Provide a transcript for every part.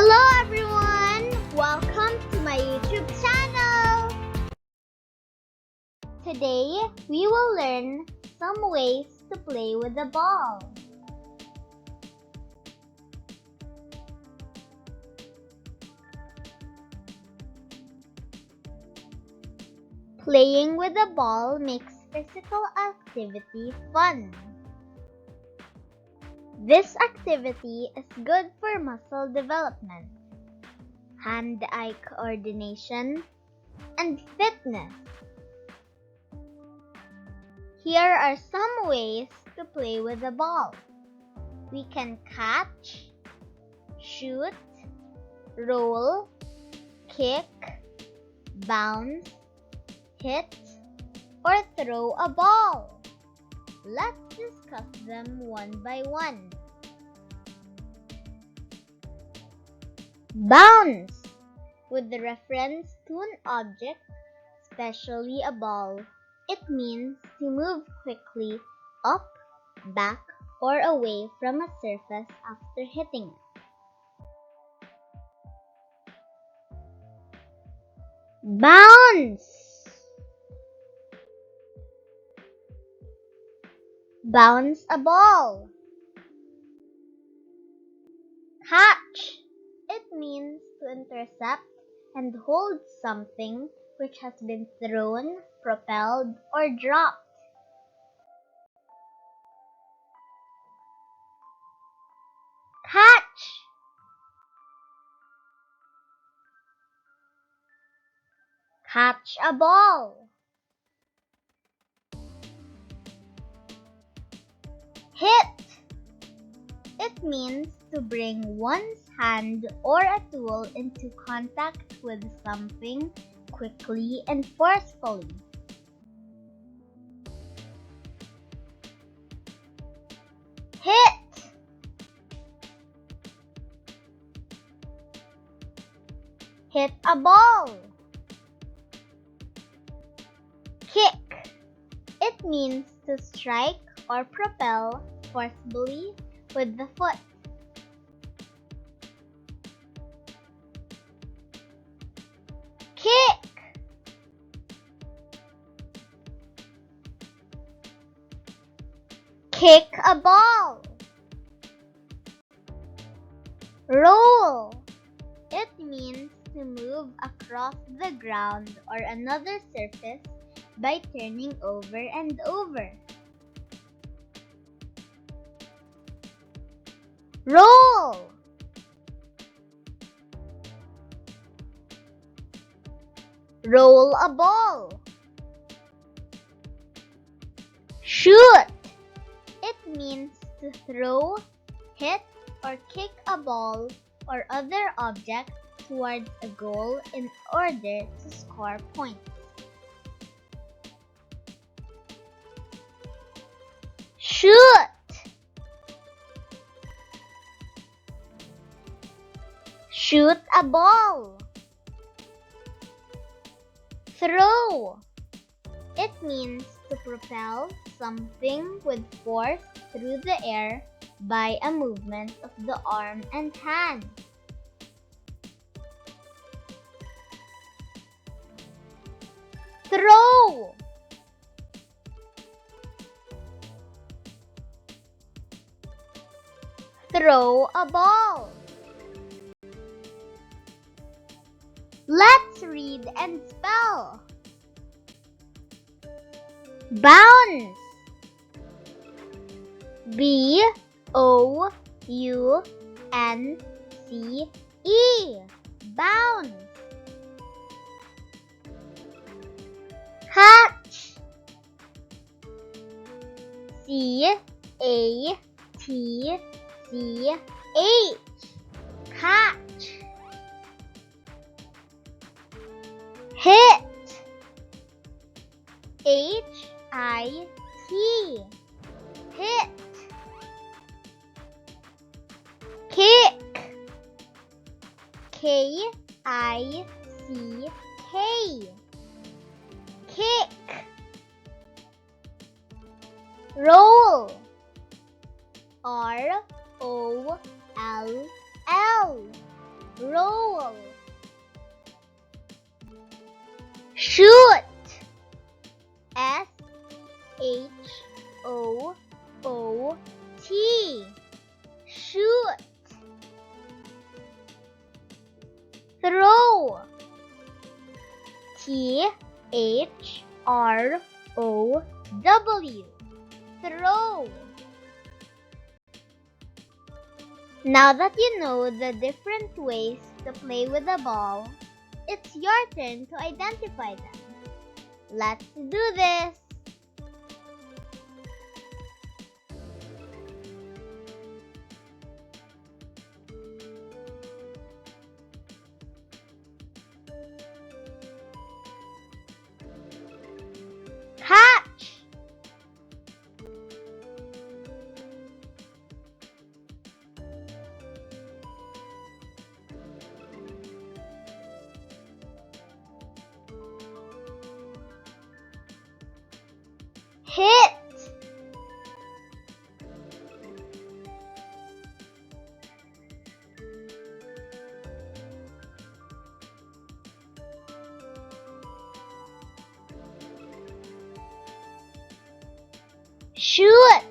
Hello everyone! Welcome to my YouTube channel! Today, we will learn some ways to play with the ball. Playing with the ball makes physical activity fun. This activity is good for muscle development, hand-eye coordination, and fitness. Here are some ways to play with the ball. We can catch, shoot, roll, kick, bounce, hit, or throw a ball. Let's discuss them one by one. Bounce. With the reference to an object, especially a ball, it means to move quickly up, back, or away from a surface after hitting it. Bounce. Bounce a ball. Catch. It means to intercept and hold something which has been thrown, propelled, or dropped. Catch. Catch a ball. Hit. It means to bring one's hand or a tool into contact with something quickly and forcefully. Hit. Hit a ball. Kick. It means to strike or propel forcibly with the foot. Kick. Kick a ball. Roll. It means to move across the ground or another surface by turning over and over. Roll. Roll a ball. Shoot. It means to throw, hit, or kick a ball or other object towards a goal in order to score points. Shoot. Shoot a ball. Throw. It means to propel something with force through the air by a movement of the arm and hand. Throw. Throw a ball. Let's read and spell. Bounce. B-O-U-N-C-E. Bounce. Catch. C-A-T-C-H. Catch. Hit. H-I-T. Hit. Kick. K-I-C-K. Kick. Roll. R-O-L-L. roll. Shoot. S-H-O-O-T. Shoot. Throw. T-H-R-O-W. Throw. Now that you know the different ways to play with a ball, it's your turn to identify them. Let's do this! Catch! Hit! Shoot!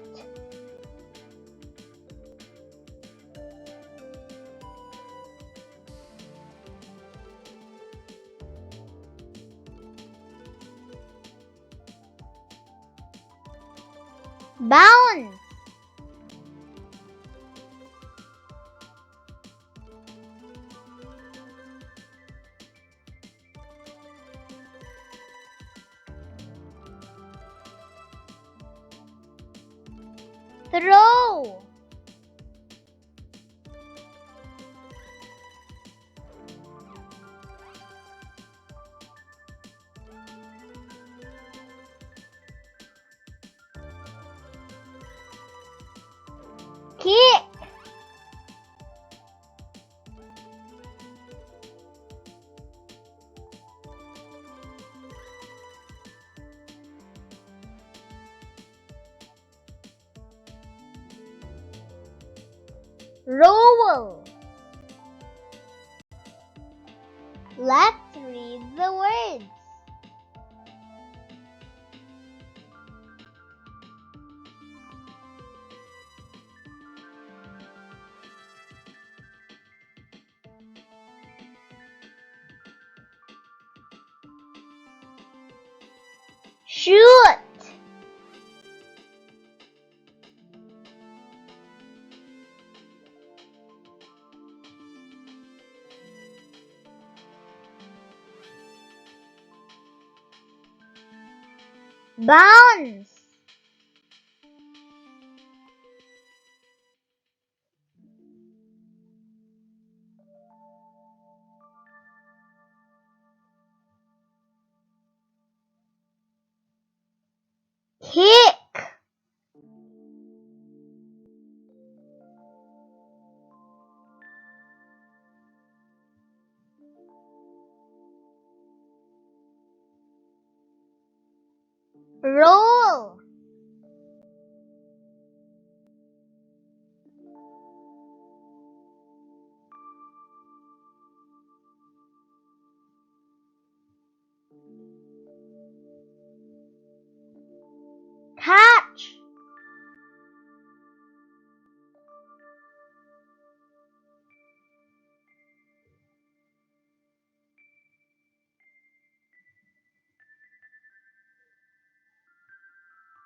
Bounce! Throw! Kick! Roll! Let's read the words. Shoot! Bounce! Kick! Roll! Catch!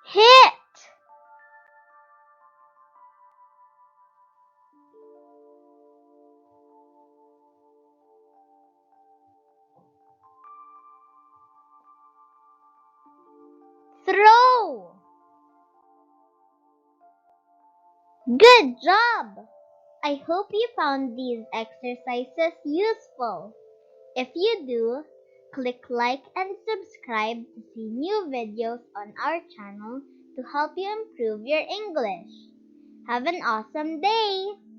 Hit! Throw! Good job! I hope you found these exercises useful. If you do, click like and subscribe to see new videos on our channel to help you improve your English. Have an awesome day!